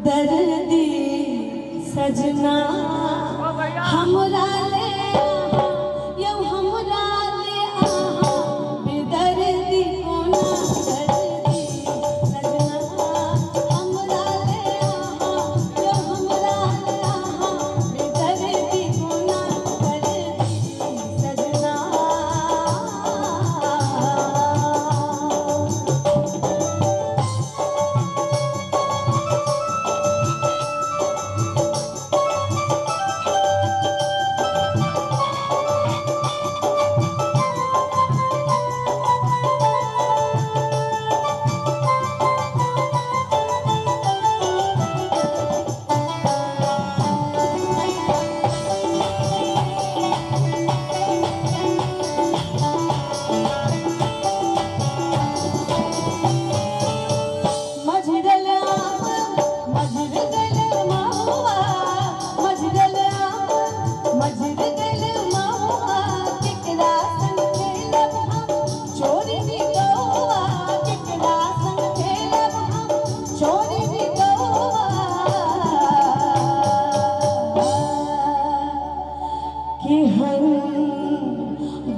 दर्दी सजना हमरा ले आहा यौ हमरा ले आहा बेदर्दी कोना दर्दी सजना हमरा ले आहा यौ हमरा ले आहा बेदर्दी कोना दर्दी सजना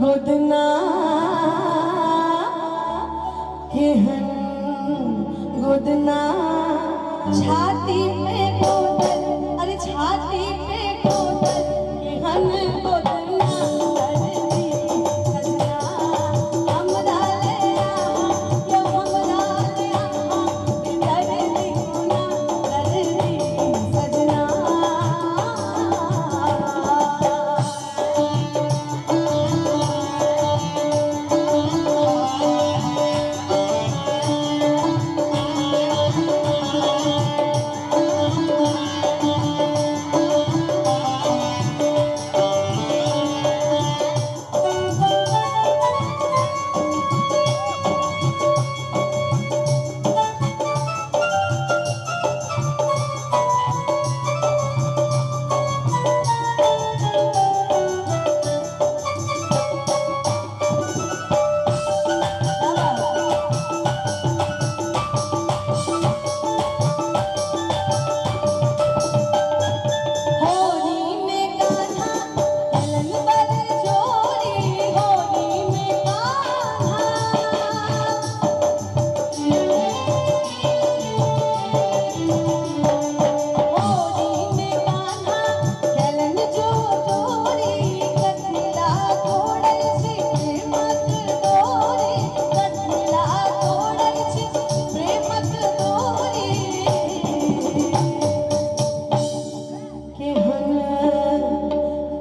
गोदना केहन गोदना छाती पे गोदन अरे छाती पे गोदन केहन गोदना दर्दी सजना हमरा ले आहा यौ हमरा ले आहा बेदर्दी कोना दर्दी सजना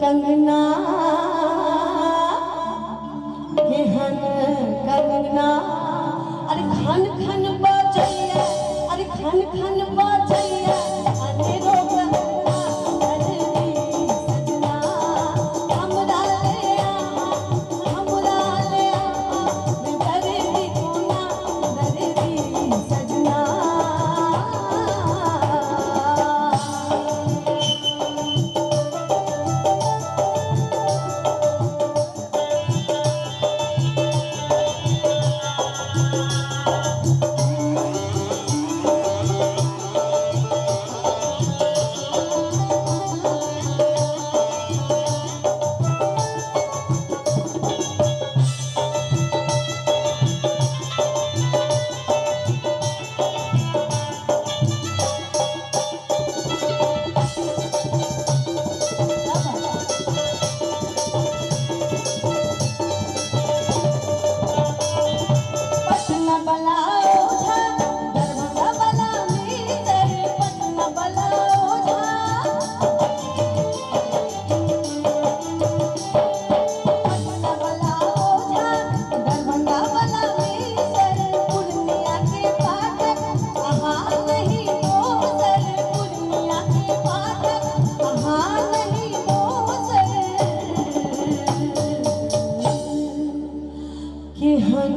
कंगना केहन कंगना अरे खन खन बजैया अरे खन खन बजैया अनेरो कंगना दर्दी सजना हमरा ले आहा हमरा ले आहा बेदर्दी कोना दर्दी सजना केहन